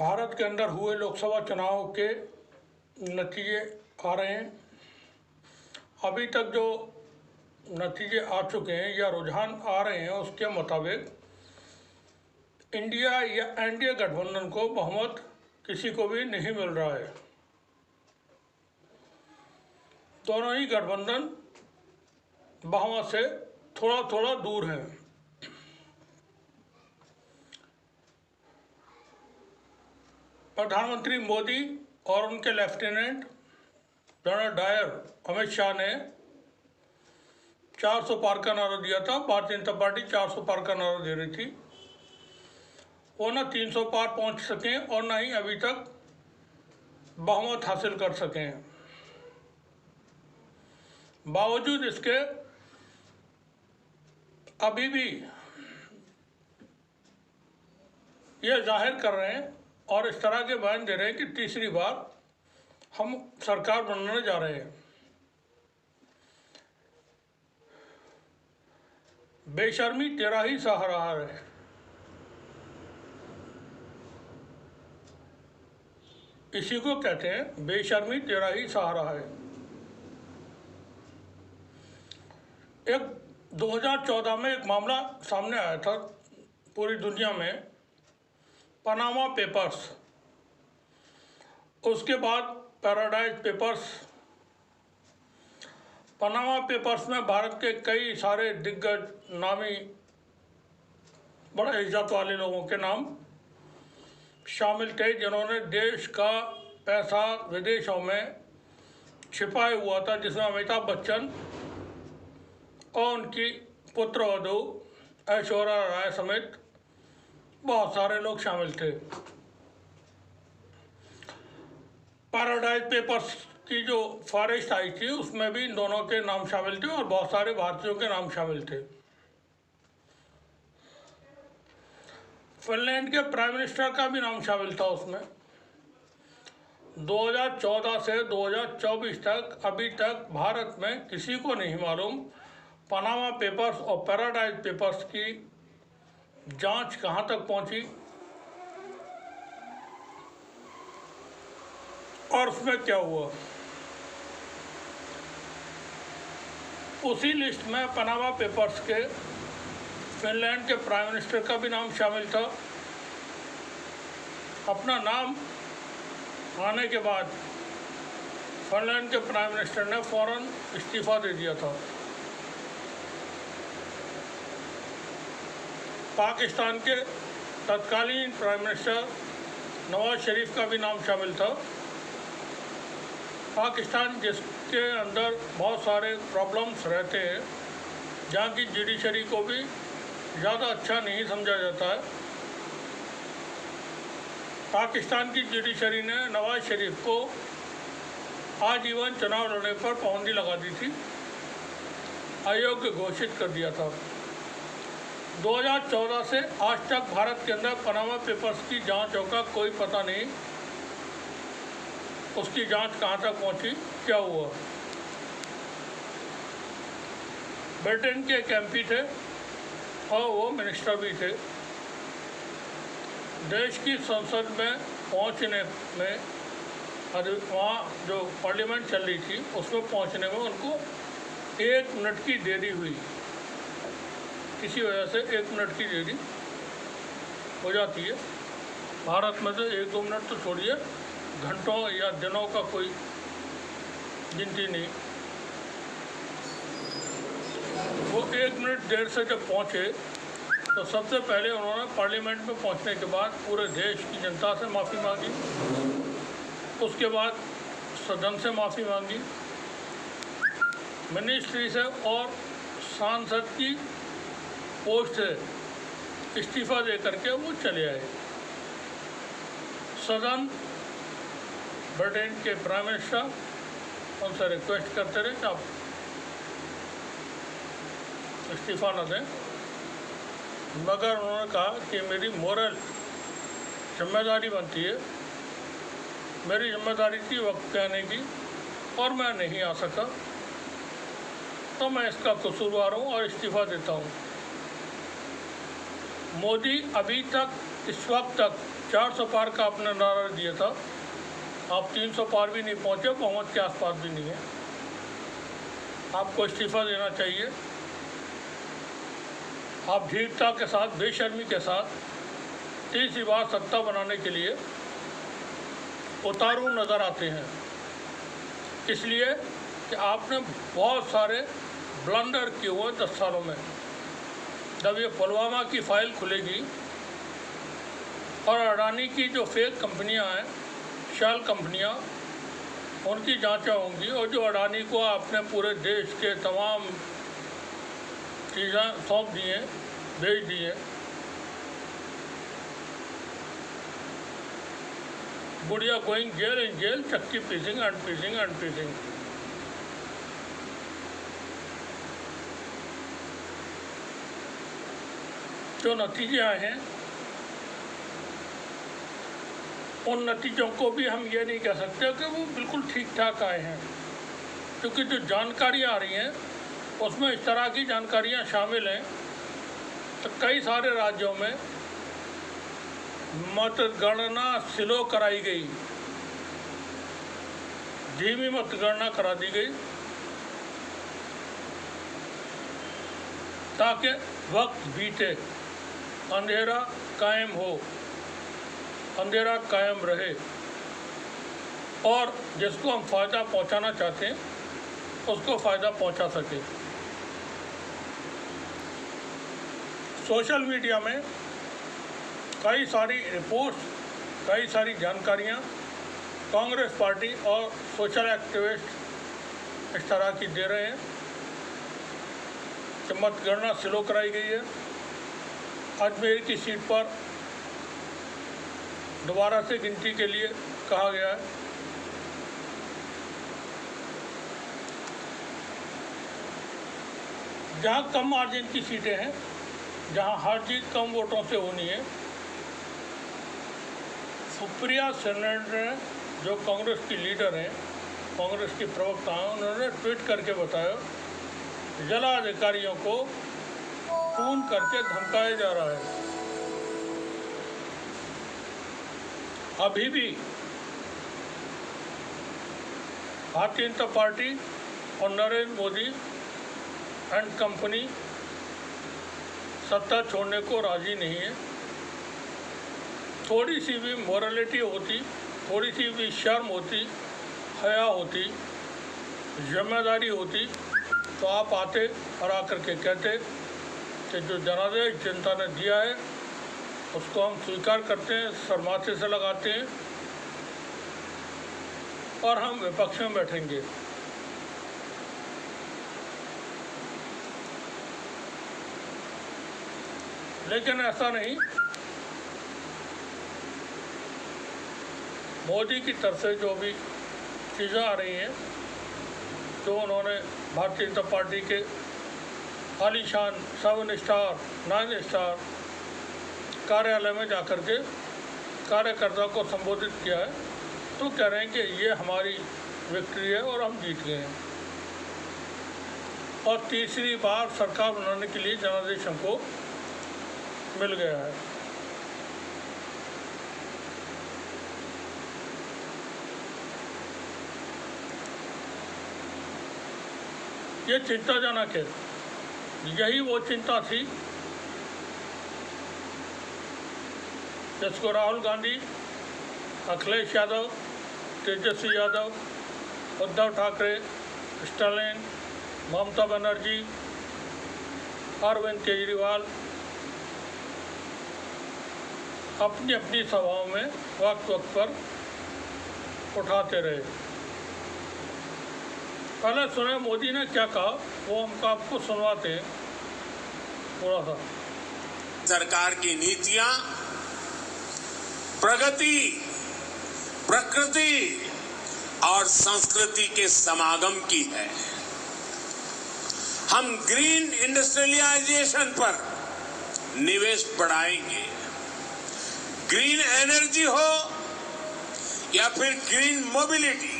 भारत के अंदर हुए लोकसभा चुनाव के नतीजे आ रहे हैं। अभी तक जो नतीजे आ चुके हैं या रुझान आ रहे हैं उसके मुताबिक इंडिया या एनडीए गठबंधन को बहुमत किसी को भी नहीं मिल रहा है। दोनों ही गठबंधन बहुमत से थोड़ा थोड़ा दूर हैं। प्रधानमंत्री मोदी और उनके lieutenant general Dyer Amit Shah ने 400 पार का नारा दिया था। भारतीय जनता पार्टी 400 पार का नारा दे रही थी। वो न 300 पार पहुंच सकें और न ही अभी तक बहुमत हासिल कर सकें। बावजूद इसके अभी भी ये जाहिर कर रहे हैं और इस तरह के बयान दे रहे हैं कि तीसरी बार हम सरकार बनाने जा रहे हैं। बेशर्मी तेरा ही सहारा है। इसी को कहते हैं बेशर्मी तेरा ही सहारा है। एक 2014 में एक मामला सामने आया था पूरी दुनिया में, पनामा पेपर्स। उसके बाद पैराडाइज पेपर्स। पनामा पेपर्स में भारत के कई सारे दिग्गज नामी बड़े इज्जत वाले लोगों के नाम शामिल थे जिन्होंने देश का पैसा विदेशों में छिपाया हुआ था, जिसमें अमिताभ बच्चन और उनकी पुत्रवधू ऐश्वर्या राय समेत बहुत सारे लोग शामिल थे। पैराडाइज पेपर्स की जो फहरिस्त आई थी उसमें भी इन दोनों के नाम शामिल थे और बहुत सारे भारतीयों के नाम शामिल थे। फिनलैंड के प्राइम मिनिस्टर का भी नाम शामिल था उसमें। 2014 से 2024 तक अभी तक भारत में किसी को नहीं मालूम पनामा पेपर्स और पैराडाइज पेपर्स की जांच कहां तक पहुंची और उसमें क्या हुआ। उसी लिस्ट में पनामा पेपर्स के फिनलैंड के प्राइम मिनिस्टर का भी नाम शामिल था। अपना नाम आने के बाद फिनलैंड के प्राइम मिनिस्टर ने फौरन इस्तीफा दे दिया था। पाकिस्तान के तत्कालीन प्राइम मिनिस्टर नवाज शरीफ का भी नाम शामिल था। पाकिस्तान जिसके अंदर बहुत सारे प्रॉब्लम्स रहते हैं, जहाँ की जुडिशरी को भी ज़्यादा अच्छा नहीं समझा जाता है। पाकिस्तान की जुडिशरी ने नवाज शरीफ को आजीवन चुनाव लड़ने पर पाबंदी लगा दी थी, अयोग्य घोषित कर दिया था। 2014 से आज तक भारत के अंदर पनामा पेपर्स की जांच का कोई पता नहीं। उसकी जांच कहां तक पहुंची, क्या हुआ। ब्रिटेन के एक एमपी थे और वो मिनिस्टर भी थे। देश की संसद में पहुंचने में वहाँ जो पार्लियामेंट चल रही थी उसमें पहुंचने में उनको 1 मिनट की देरी हुई। किसी वजह से 1 मिनट की देरी हो जाती है। भारत में तो 1-2 मिनट तो छोड़िए, घंटों या दिनों का कोई गिनती नहीं। वो 1 मिनट देर से जब पहुँचे तो सबसे पहले उन्होंने पार्लियामेंट में पहुँचने के बाद पूरे देश की जनता से माफ़ी मांगी। उसके बाद सदन से माफ़ी मांगी, मिनिस्ट्री से और सांसद की पोस्ट से इस्तीफा दे करके वो चले आए। सदन ब्रिटेन के प्राइम मिनिस्टर उनसे रिक्वेस्ट करते रहे कि आप इस्तीफा न दें, मगर उन्होंने कहा कि मेरी मोरल जिम्मेदारी बनती है, मेरी जिम्मेदारी थी वक्त पे आने की और मैं नहीं आ सका, तो मैं इसका कसूरवार हूँ और इस्तीफा देता हूँ। मोदी अभी तक इस वक्त तक 400 पार का आपने नारा दिया था, आप 300 पार भी नहीं पहुंचे, बहुमत के आसपास भी नहीं है। आपको इस्तीफा देना चाहिए। आप धीरता के साथ, बेशर्मी के साथ तीसरी बार सत्ता बनाने के लिए उतारू नज़र आते हैं, इसलिए कि आपने बहुत सारे ब्लंडर किए हुए 10 सालों में। जब ये पुलवामा की फाइल खुलेगी और अडानी की जो फेक कंपनियां हैं, शेल कंपनियां, उनकी जांचें होंगी, और जो अडानी को आपने पूरे देश के तमाम चीज़ें सौंप दी हैं, भेज दी हैं, बुढ़िया गोइंग जेल इन जेल, चक्की पीसिंग एंड पीसिंग एंड पीसिंग। जो नतीजे आए हैं, उन नतीजों को भी हम ये नहीं कह सकते कि वो बिल्कुल ठीक ठाक आए हैं, क्योंकि जो जानकारियाँ आ रही हैं उसमें इस तरह की जानकारियाँ शामिल हैं। तो कई सारे राज्यों में मतगणना स्लो कराई गई, धीमी मतगणना करा दी गई, ताकि वक्त बीते, अंधेरा कायम हो, अंधेरा कायम रहे, और जिसको हम फ़ायदा पहुंचाना चाहते हैं उसको फ़ायदा पहुंचा सके। सोशल मीडिया में कई सारी रिपोर्ट्स, कई सारी जानकारियां कांग्रेस पार्टी और सोशल एक्टिविस्ट इस तरह की दे रहे हैं कि मतगणना स्लो कराई गई है, अजमेर की सीट पर दोबारा से गिनती के लिए कहा गया है। जहाँ कम मार्जिन की सीटें हैं, जहाँ हार जीत कम वोटों से होनी है, सुप्रिया सेनेटर ने, जो कांग्रेस की लीडर हैं, कांग्रेस की प्रवक्ता हैं, उन्होंने ट्वीट करके बताया जिला अधिकारियों को फोन करके धमकाया जा रहा है। अभी भी भारतीय जनता पार्टी और नरेंद्र मोदी एंड कंपनी सत्ता छोड़ने को राजी नहीं है। थोड़ी सी भी मोरालिटी होती, थोड़ी सी भी शर्म होती, हया होती, जिम्मेदारी होती, तो आप आते और आकर के कहते कि जो जनादेश जनता ने दिया है उसको हम स्वीकार करते हैं, सरमाथे से लगाते हैं और हम विपक्ष में बैठेंगे। लेकिन ऐसा नहीं, मोदी की तरफ से जो भी चीज़ें आ रही हैं, तो उन्होंने भारतीय जनता पार्टी के आलीशान 7 स्टार 9 स्टार कार्यालय में जाकर के कार्यकर्ता को संबोधित किया है, तो कह रहे हैं कि ये हमारी विक्ट्री है और हम जीत गए हैं, और तीसरी बार सरकार बनाने के लिए जनादेश हमको मिल गया है। ये चिंताजनक है। यही वो चिंता थी जिसको राहुल गांधी, अखिलेश यादव, तेजस्वी यादव, उद्धव ठाकरे, स्टालिन, ममता बनर्जी, अरविंद केजरीवाल अपनी अपनी सभाओं में वक्त वक्त पर उठाते रहे। पहले सुने मोदी ने क्या कहा, वो हम आपको सुनवाते हैं थोड़ा सा। सरकार की नीतियां प्रगति, प्रकृति और संस्कृति के समागम की है। हम ग्रीन इंडस्ट्रियलाइजेशन पर निवेश बढ़ाएंगे। ग्रीन एनर्जी हो या फिर ग्रीन मोबिलिटी,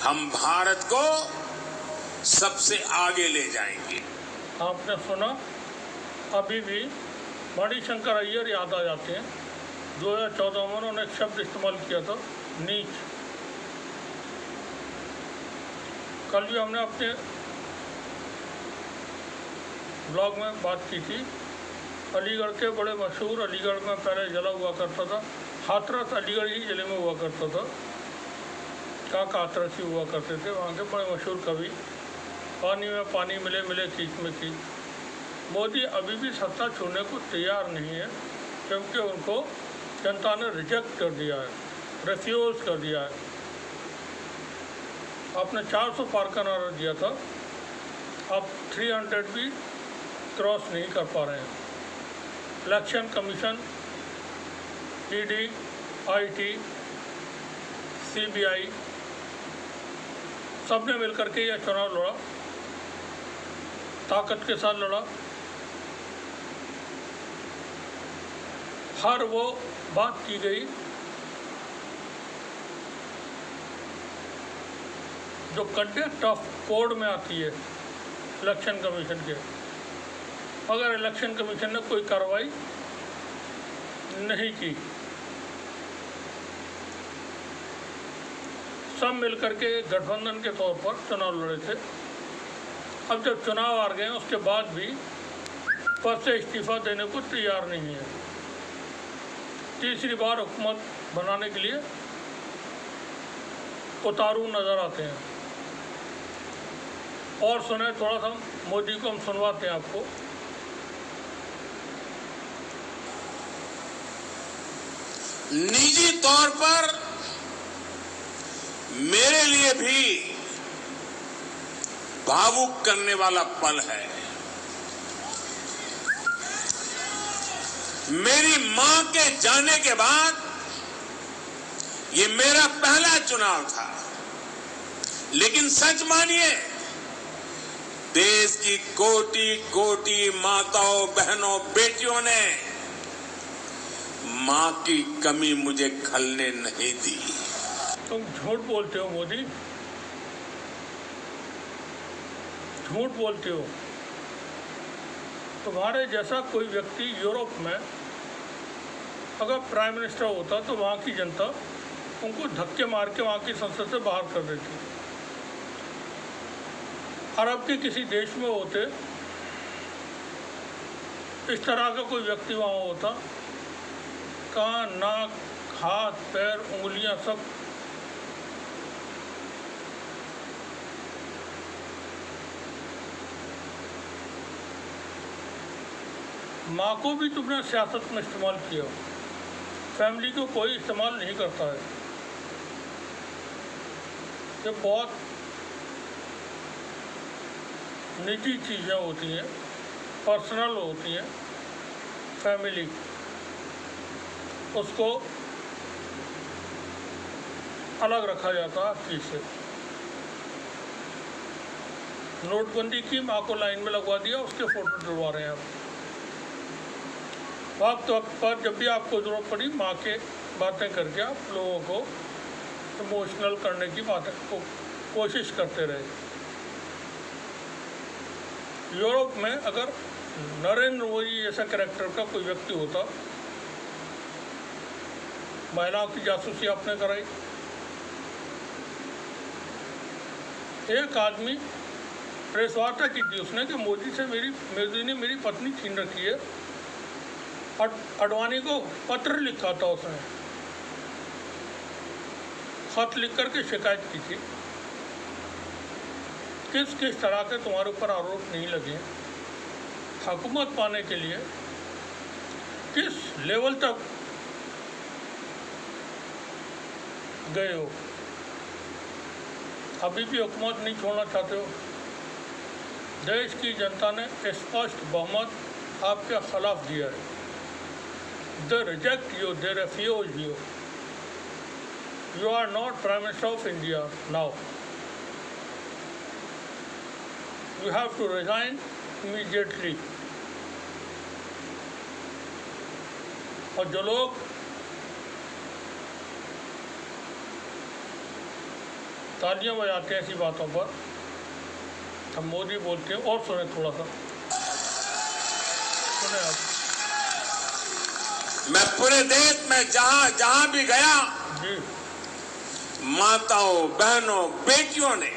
हम भारत को सबसे आगे ले जाएंगे। आपने सुना, अभी भी मणिशंकर अय्यर याद आ जाते हैं, 2014 में उन्होंने एक शब्द इस्तेमाल किया था, नीच। कल भी हमने अपने ब्लॉग में बात की थी। अलीगढ़ के बड़े मशहूर, अलीगढ़ में पहले जिला हुआ करता था, हाथरस अलीगढ़ ही जिले में हुआ करता था, काका हाथरस ही हुआ करते थे। वहाँ के बड़े मशहूर कवि, पानी में पानी मिले मिले खींच में खींच। मोदी अभी भी सत्ता छोड़ने को तैयार नहीं है, क्योंकि उनको जनता ने रिजेक्ट कर दिया है, रिफ्यूज़ कर दिया है। आपने 400 पार का नारा दिया था, आप 300 भी क्रॉस नहीं कर पा रहे हैं। Election commission, ED, IT, CBI सब ने मिलकर के यह चुनाव लड़ा, ताकत के साथ लड़ा। हर वो बात की गई जो कंडक्ट ऑफ कोड में आती है इलेक्शन कमीशन के। अगर इलेक्शन कमीशन ने कोई कार्रवाई नहीं की, सब मिलकर के गठबंधन के तौर पर चुनाव लड़े थे। अब जब चुनाव हार गए उसके बाद भी पद से इस्तीफा देने को तैयार नहीं है। तीसरी बार हुकूमत बनाने के लिए उतारू नजर आते हैं। और सुने, थोड़ा सा मोदी को हम सुनवाते हैं आपको। निजी तौर पर मेरे लिए भी भावुक करने वाला पल है। मेरी मां के जाने के बाद ये मेरा पहला चुनाव था, लेकिन सच मानिए, देश की कोटि कोटि माताओं, बहनों, बेटियों ने मां की कमी मुझे खलने नहीं दी। तुम झूठ बोलते हो मोदी, झूठ बोलते हो। तुम्हारे जैसा कोई व्यक्ति यूरोप में अगर प्राइम मिनिस्टर होता तो वहाँ की जनता उनको धक्के मार के वहाँ की संसद से बाहर कर देती। अरब के किसी देश में होते, इस तरह का कोई व्यक्ति वहाँ होता, कान, नाक, हाथ, पैर, उंगलियां सब माँ को भी तुमने सियासत में इस्तेमाल किया, फैमिली को कोई इस्तेमाल नहीं करता है। ये बहुत निजी चीज़ें होती हैं, पर्सनल होती हैं। फैमिली उसको अलग रखा जाता है चीज़ से। नोटबंदी की, माँ को लाइन में लगवा दिया, उसके फोटो डलवा रहे हैं आप। वक्त वक्त पर जब भी आपको ज़रूरत पड़ी, माँ के बातें करके आप लोगों को इमोशनल करने की बातें को कोशिश करते रहे। यूरोप में अगर नरेंद्र मोदी जैसा कैरेक्टर का कोई व्यक्ति होता, महिलाओं की जासूसी आपने कराई। एक आदमी प्रेस वार्ता की थी उसने कि मोदी ने मेरी पत्नी छीन रखी है। अडवाणी को पत्र लिखा था उसने, खत लिख करके शिकायत की थी। किस किस तरह के तुम्हारे ऊपर आरोप नहीं लगे, हुकूमत पाने के लिए किस लेवल तक गए हो, अभी भी हुकूमत नहीं छोड़ना चाहते हो। देश की जनता ने स्पष्ट बहुमत आपके खिलाफ दिया है। They reject you, they refuse you. You are not Prime Minister of India now. You have to resign immediately. और जो लोग तालियां बजाते हैं ऐसी बातों पर, हम मोदी बोलते हैं। और सुने, थोड़ा सा सुने आप। मैं पूरे देश में जहां जहां भी गया, जी। माताओं, बहनों, बेटियों ने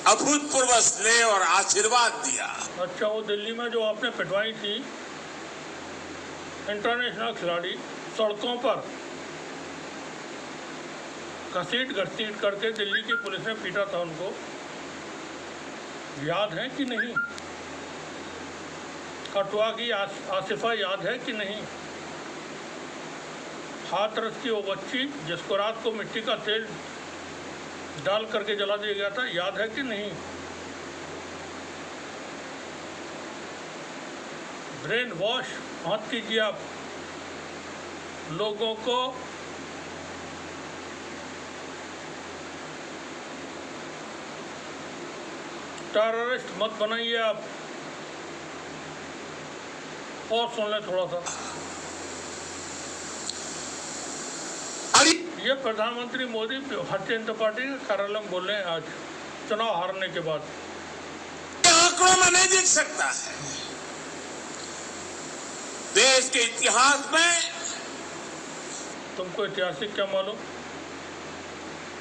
अभूतपूर्व स्नेह और आशीर्वाद दिया। अच्छा, वो दिल्ली में जो आपने पिटवाई थी इंटरनेशनल खिलाड़ी, सड़कों पर घसीट घसीट करके दिल्ली की पुलिस ने पीटा था उनको, याद है कि नहीं? कठुआ की आसिफा याद है कि नहीं? हाथरस की वो बच्ची जिसको रात को मिट्टी का तेल डाल करके जला दिया गया था, याद है कि नहीं? ब्रेन वॉश मत कीजिए आप लोगों को। टेररिस्ट मत बनाइए आप। और सुन लें थोड़ा सा। ये प्रधानमंत्री मोदी भारतीय जनता पार्टी के कार्यालय में बोल रहे हैं आज चुनाव हारने के बाद। आंकड़ों में नहीं दिख सकता है। देश के इतिहास में तुमको ऐतिहासिक क्या मालूम?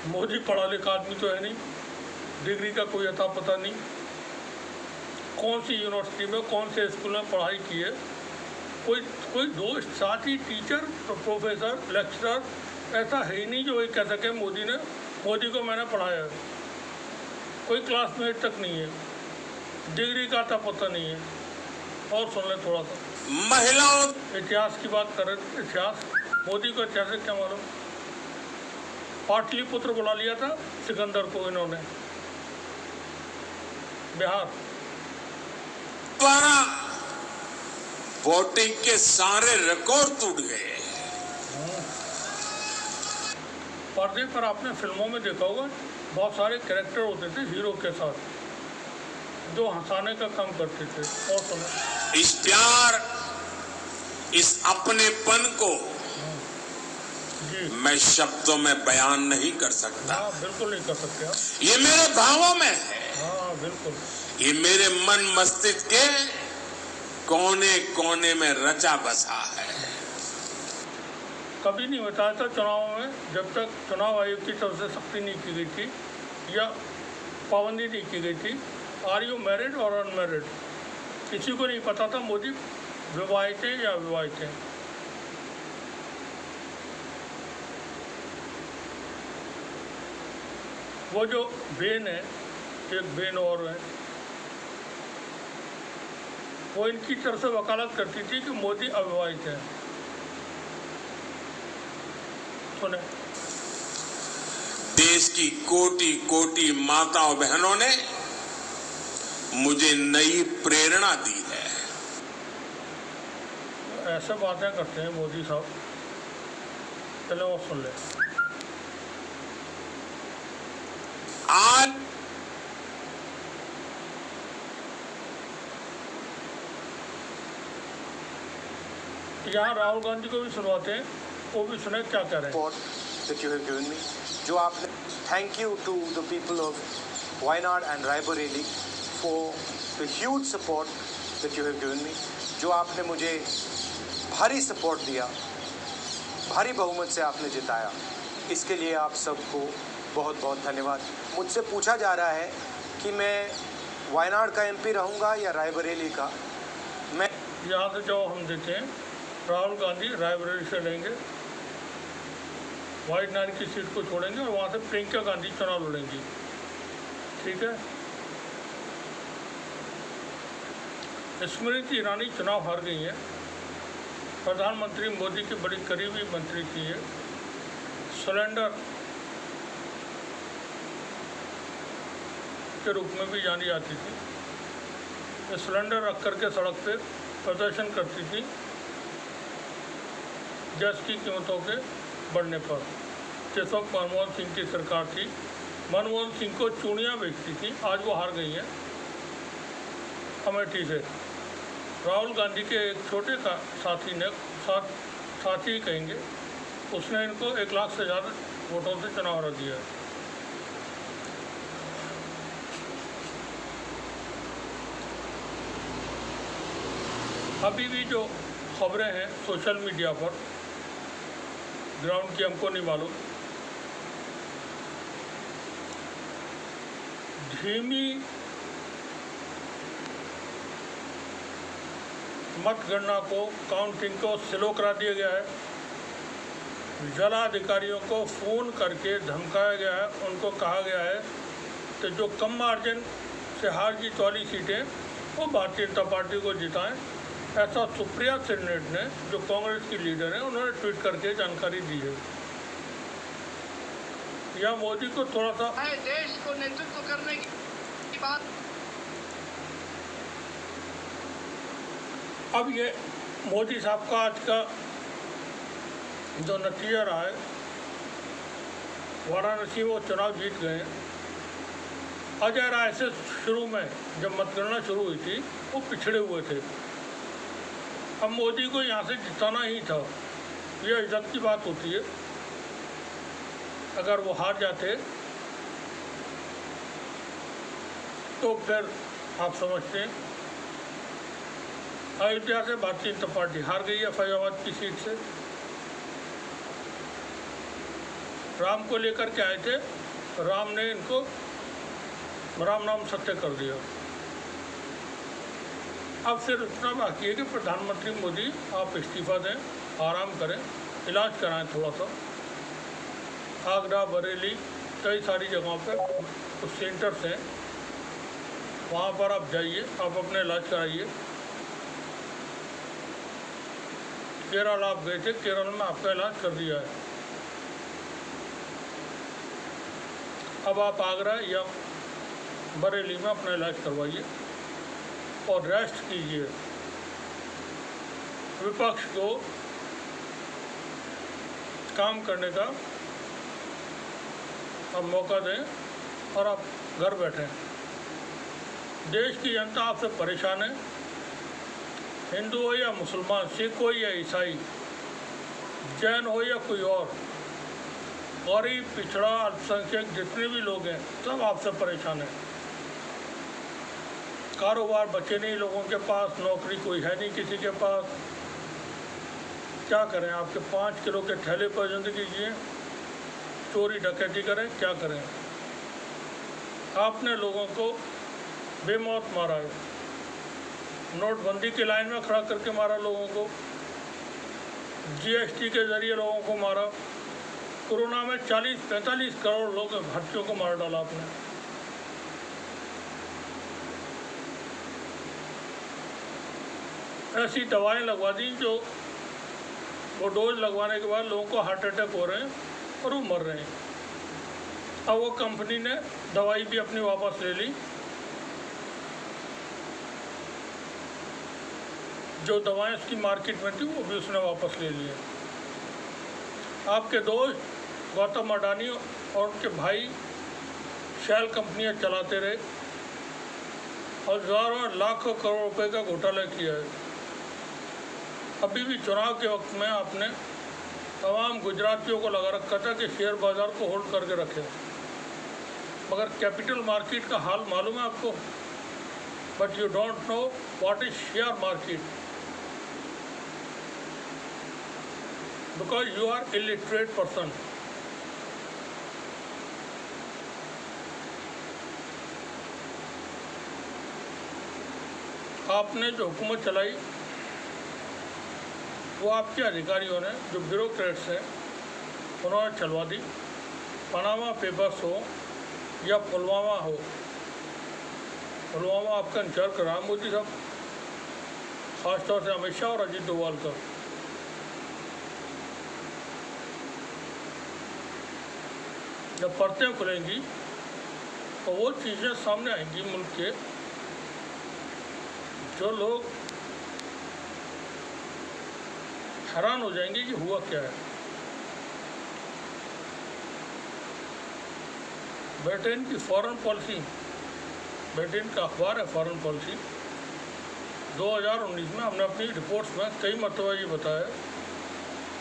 मोदी पढ़ा लिखा आदमी तो है नहीं, डिग्री का कोई अता पता नहीं, कौन सी यूनिवर्सिटी में कौन से स्कूल में पढ़ाई की है, कोई दोस्त साथी टीचर प्रोफेसर लेक्चरर ऐसा है ही नहीं जो ये कह सके मोदी को मैंने पढ़ाया है। कोई क्लासमेट तक नहीं है, डिग्री का अता पता नहीं है। और सुन लें थोड़ा सा। महिलाओं, इतिहास की बात करें, इतिहास मोदी को इतिहास क्या मालूम? पाटलिपुत्र बुला लिया था सिकंदर को इन्होंने, बिहार द्वारा वोटिंग के सारे रिकॉर्ड टूट गए। पर्दे पर आपने फिल्मों में देखा होगा, बहुत सारे कैरेक्टर होते थे हीरो के साथ जो हंसाने का काम करते थे। और सुनो, इस प्यार, इस अपनेपन को जी मैं शब्दों में बयान नहीं कर सकता। हाँ, बिल्कुल नहीं कर सकते आप। ये मेरे भावों में है। हाँ बिल्कुल। ये मेरे मन मस्तिष्क के कोने कोने में रचा बसा है। कभी नहीं बताया था चुनाव में, जब तक चुनाव आयोग की तरफ से सख्ती नहीं की गई थी या पाबंदी नहीं की गई थी, आर यू मैरिड और अनमैरिड, किसी को नहीं पता था मोदी विवाहित हैं या अविवाहित हैं। वो जो बेन है, एक बेन और है, वो इनकी तरफ से वकालत करती थी कि मोदी अविवाहित है। सुने, देश की कोटि कोटि माताओं बहनों ने मुझे नई प्रेरणा दी है। ऐसे बातें करते हैं मोदी साहब। चलो वो सुन ले। आज यहाँ राहुल गांधी को भी सुनवाते हैं, वो भी सुने क्या कह रहे हैं। that you have given me, जो आपने, thank you to the people of Wayanad and Raebareli for the huge support that you have given me, जो आपने मुझे भारी सपोर्ट दिया, भारी बहुमत से आपने जिताया, इसके लिए आप सबको बहुत बहुत धन्यवाद। मुझसे पूछा जा रहा है कि मैं वायनाड का एमपी रहूँगा या रायबरेली का। मैं यहाँ से जवाब हम देते हैं, राहुल गांधी रायबरेली से लेंगे, वायनाड की सीट को छोड़ेंगे और वहाँ से प्रियंका गांधी चुनाव लड़ेंगी। ठीक है। स्मृति ईरानी चुनाव हार गई है। प्रधानमंत्री मोदी की बड़ी करीबी मंत्री थी ये। सिलेंडर के रूप में भी जानी जाती थी। ये सिलेंडर रख करके सड़क पे प्रदर्शन करती थी गैस की कीमतों के बढ़ने पर। जिस वक्त मनमोहन सिंह की सरकार थी, मनमोहन सिंह को चूड़ियाँ बेचती थी। आज वो हार गई हैं अमेठी से। राहुल गांधी के एक छोटे का साथी कहेंगे, उसने इनको 1 लाख से ज़्यादा वोटों से चुनाव हरा दिया है। अभी भी जो खबरें हैं सोशल मीडिया पर, ग्राउंड की हमको नहीं मालूम। धीमी मतगणना को, काउंटिंग को स्लो करा दिया गया है। जिला अधिकारियों को फ़ोन करके धमकाया गया है। उनको कहा गया है कि जो कम मार्जिन से हार जीत वाली सीटें वो भारतीय जनता पार्टी को जिताएं। ऐसा सुप्रिया सेनेट ने, जो कांग्रेस की लीडर हैं, उन्होंने ट्वीट करके जानकारी दी है। या मोदी को थोड़ा सा देश को नेतृत्व करने की बात। अब ये मोदी साहब का आज का जो नतीजा रहा है, वाराणसी वो चुनाव जीत गए। अजय राय से शुरू में जब मतगणना शुरू हुई थी वो पिछड़े हुए थे। अब मोदी को यहाँ से जिताना ही था। ये इज्जत की बात होती है। अगर वो हार जाते तो फिर आप समझते हैं अयोध्या से भारतीय जनता पार्टी हार गई है फैजाबाद की सीट से। राम को लेकर के आए थे, राम ने इनको राम नाम सत्य कर दिया। अब सिर्फ इतना बाकी है कि प्रधानमंत्री मोदी आप इस्तीफा दें, आराम करें, इलाज कराएं थोड़ा सा। आगरा, बरेली, कई सारी जगहों पर कुछ सेंटर्स हैं, वहाँ पर आप जाइए, आप अपने इलाज कराइए। केरल आप गए थे, केरल में आपका इलाज कर दिया है। अब आप आगरा या बरेली में अपना इलाज करवाइए और रेस्ट कीजिए। विपक्ष को काम करने का आप मौका दें और आप घर बैठें। देश की जनता आपसे परेशान है। हिंदू हो या मुसलमान, सिख हो या ईसाई, जैन हो या कोई और, गरीब, पिछड़ा, अल्पसंख्यक जितने भी लोग हैं सब आपसे परेशान हैं। कारोबार बचे नहीं लोगों के पास, नौकरी कोई है नहीं किसी के पास। क्या करें? आपके 5 किलो के थैले पर ज़िंदगी जिए, चोरी डकैती करें, क्या करें? आपने लोगों को बेमौत मारा है। नोटबंदी की लाइन में खड़ा करके मारा लोगों को, जीएसटी के ज़रिए लोगों को मारा। कोरोना में 40-45 करोड़ लोग भारतीयों को मार डाला आपने। ऐसी दवाएं लगवा दी जो वो डोज लगवाने के बाद लोगों को हार्ट अटैक हो रहे हैं और वो मर रहे हैं। अब वो कंपनी ने दवाई भी अपनी वापस ले ली। जो दवाएं उसकी मार्केट में थी वो भी उसने वापस ले ली है। आपके दोस्त गौतम अडानी और उनके भाई शेल कंपनियां चलाते रहे और हज़ारों लाखों करोड़ रुपए का घोटाला किया है। अभी भी चुनाव के वक्त में आपने तमाम गुजरातियों को लगा रखा था कि शेयर बाज़ार को होल्ड करके रखें, मगर कैपिटल मार्केट का हाल मालूम है आपको। But you don't know what is share market because you are illiterate person. आपने जो हुकूमत चलाई वो आपके अधिकारियों ने, जो ब्यूरोक्रेट्स हैं, उन्होंने चलवा दी। पनामा पेपर्स हो या पुलवामा हो, पुलवामा आपका इंचार्ज करा मोदी साहब, खासतौर से अमित शाह और अजीत डोभाल का। जब परतें खुलेंगी तो वो चीज़ें सामने आएंगी मुल्क के, जो लोग हैरान हो जाएंगे कि हुआ क्या है। ब्रिटेन की फॉरेन पॉलिसी, ब्रिटेन का अखबार है फॉरेन पॉलिसी, 2019 में हमने अपनी रिपोर्ट्स में कई मरतबा ये बताया,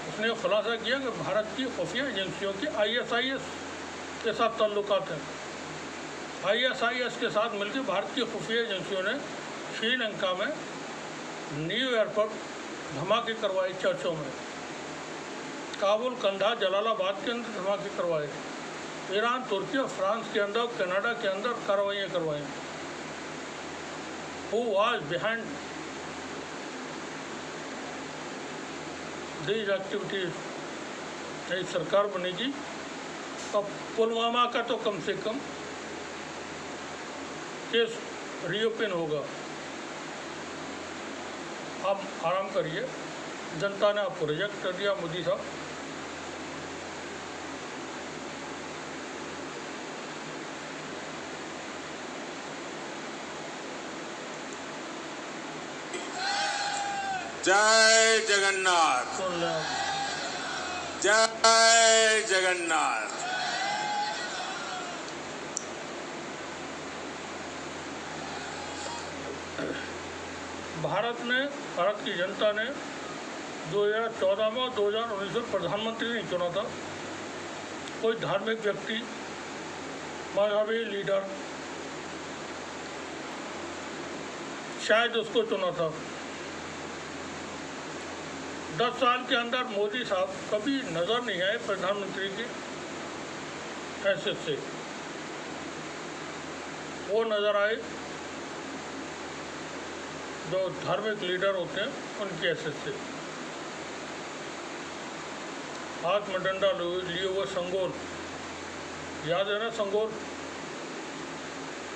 उसने खुलासा किया कि भारत की खुफिया एजेंसियों की ISIS के साथ ताल्लुकात हैं। ISIS के साथ मिलकर भारत की खुफिया एजेंसियों ने श्रीलंका में न्यू ईयर पर धमाके करवाए चर्चों में, काबुल, कंधा, जलालाबाद के अंदर धमाके करवाए, ईरान, तुर्की और फ्रांस के अंदर, कनाडा के अंदर कार्रवाइयाँ करवाई। Who was behind these activities? नई सरकार बनेगी और पुलवामा का तो कम से कम केस रीओपन होगा। आप आराम करिए, जनता ने आपको रिजेक्ट कर दिया मोदी साहब। जय जगन्नाथ, सुन लें, जय जगन्नाथ। भारत की जनता ने 2014 में और 2019 में प्रधानमंत्री नहीं चुना था, कोई धार्मिक व्यक्ति, मजहबी लीडर शायद उसको चुना था। 10 साल के अंदर मोदी साहब कभी नजर नहीं आए प्रधानमंत्री की हैसियत से। वो नजर आए जो धार्मिक लीडर होते हैं उनकी हैसियत से। हाथ में डंडा लिए हुए संगोल, याद है ना संगोल?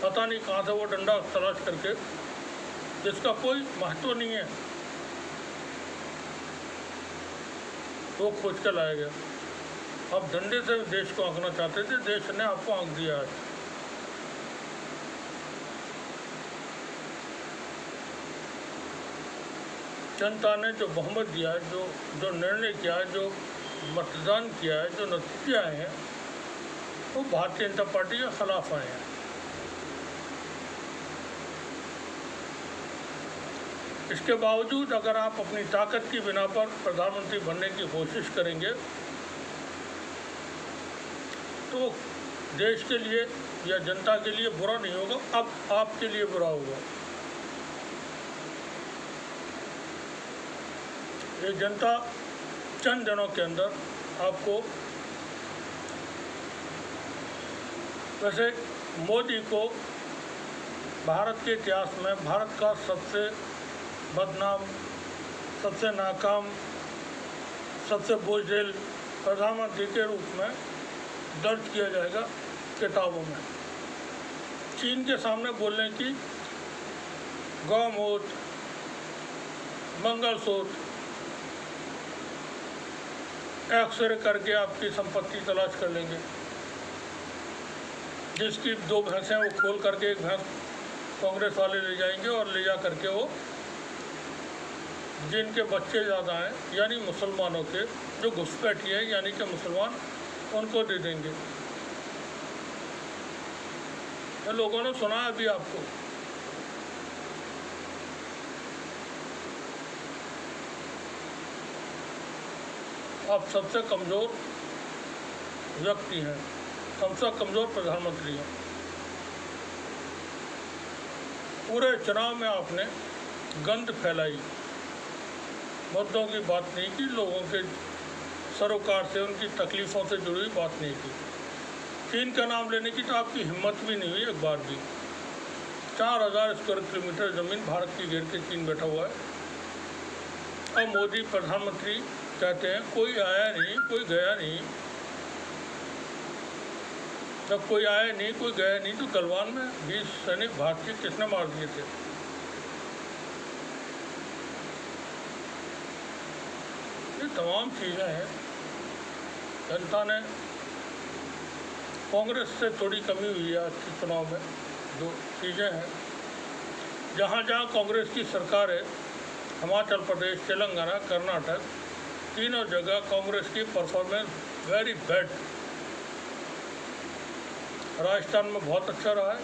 पता नहीं कहाँ से वो डंडा तलाश करके, जिसका कोई महत्व नहीं है, वो खोज कर लाया गया। अब डंडे से देश को आंकना चाहते थे, देश ने आपको आंक दिया है। जनता ने जो बहुमत दिया है, जो निर्णय किया है, जो मतदान किया है, जो नतीजे आए हैं, वो भारतीय जनता पार्टी के खिलाफ आए हैं। इसके बावजूद अगर आप अपनी ताकत की बिना पर प्रधानमंत्री बनने की कोशिश करेंगे तो देश के लिए या जनता के लिए बुरा नहीं होगा, अब आपके लिए बुरा होगा। ये जनता चंद दिनों के अंदर आपको, वैसे मोदी को भारत के इतिहास में भारत का सबसे बदनाम, सबसे नाकाम, सबसे बोझिल प्रधानमंत्री के रूप में दर्ज किया जाएगा किताबों में। चीन के सामने बोलने की गौमूत्र, मंगलसूत्र, एक्सरे करके आपकी संपत्ति तलाश कर लेंगे। जिसकी 2 भैंसें वो खोल करके एक भैंस कांग्रेस वाले ले जाएंगे और ले जा करके वो जिनके बच्चे ज़्यादा हैं यानी मुसलमानों के, जो घुसपैठी है यानी कि मुसलमान, उनको दे देंगे। तो लोगों ने सुना अभी आपको, आप सबसे कमज़ोर व्यक्ति हैं, सबसे कमज़ोर प्रधानमंत्री हैं। पूरे चुनाव में आपने गंद फैलाई, मुद्दों की बात नहीं की, लोगों के सरोकार से, उनकी तकलीफ़ों से जुड़ी हुई बात नहीं की। चीन का नाम लेने की तो आपकी हिम्मत भी नहीं हुई एक बार भी। 4000 स्क्वायर किलोमीटर ज़मीन भारत की घेर के चीन बैठा हुआ है और मोदी प्रधानमंत्री कहते हैं कोई आया नहीं, कोई गया नहीं। जब कोई आया नहीं, कोई गया नहीं, तो गलवान में 20 सैनिक भारतीय किसने मार दिए थे? ये तमाम चीज़ें हैं। जनता ने, कांग्रेस से थोड़ी कमी हुई है आज के चुनाव में। 2 चीज़ें हैं, जहाँ जहाँ कांग्रेस की सरकार है, हिमाचल प्रदेश, तेलंगाना, कर्नाटक, तीनों जगह कांग्रेस की परफॉर्मेंस वेरी बैड। राजस्थान में बहुत अच्छा रहा है,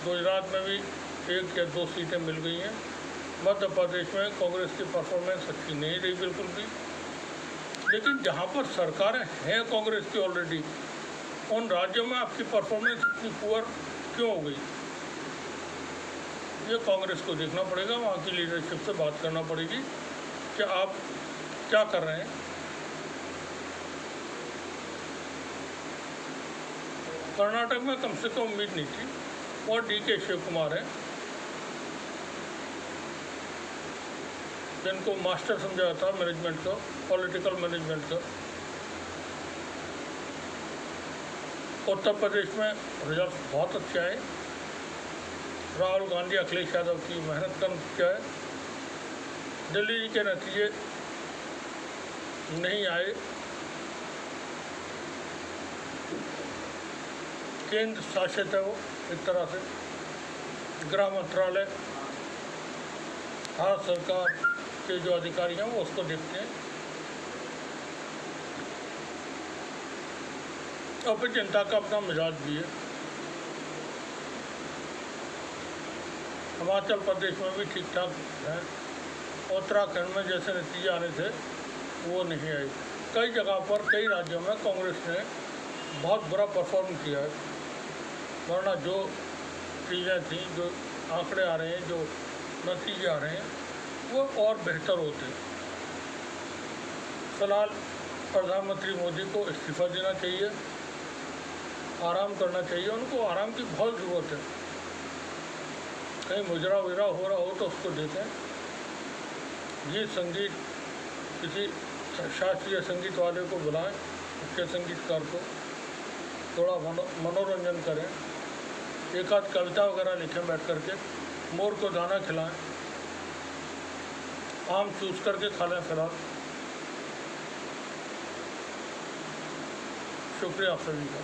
गुजरात में भी 1 या 2 सीटें मिल गई हैं। मध्य प्रदेश में कांग्रेस की परफॉर्मेंस अच्छी नहीं रही बिल्कुल भी। लेकिन जहाँ पर सरकारें हैं कांग्रेस की ऑलरेडी, उन राज्यों में आपकी परफॉर्मेंस इतनी पुअर क्यों हो गई? ये कांग्रेस को देखना पड़ेगा, वहाँ की लीडरशिप से बात करना पड़ेगी कि आप क्या कर रहे हैं। कर्नाटक में कम से कम उम्मीद नहीं थी। और DK शिव कुमार है, जिनको मास्टर समझा जाता मैनेजमेंट का, पॉलिटिकल मैनेजमेंट का। उत्तर प्रदेश में रिजल्ट बहुत अच्छे आए। राहुल गांधी, अखिलेश यादव की मेहनत का नतीजा है। दिल्ली के नतीजे नहीं आए। केंद्र शासित है वो एक तरह से, गृह मंत्रालय, भारत सरकार के जो अधिकारी हैं वो उसको देखते हैं। और फिर जनता का अपना मिजाज भी है। हिमाचल प्रदेश में भी ठीक ठाक है। उत्तराखंड में जैसे नतीजे आने थे वो नहीं आए। कई जगह पर, कई राज्यों में कांग्रेस ने बहुत बुरा परफॉर्म किया है। वरना जो चीज़ें थी, जो आंकड़े आ रहे हैं, जो नतीजे आ रहे हैं, वो और बेहतर होते। फिलहाल प्रधानमंत्री मोदी को इस्तीफा देना चाहिए, आराम करना चाहिए। उनको आराम की बहुत ज़रूरत है। कहीं मुजरा वजरा हो रहा हो तो उसको देते हैं। गीत संगीत, किसी शास्त्रीय संगीत वाले को बुलाएं, उसके संगीतकार को थोड़ा मनोरंजन करें। एक आध कविता वगैरह लिखें बैठ करके, मोर को दाना खिलाएं, आम चूस करके खा लें। फिलहाल शुक्रिया आप सभी का।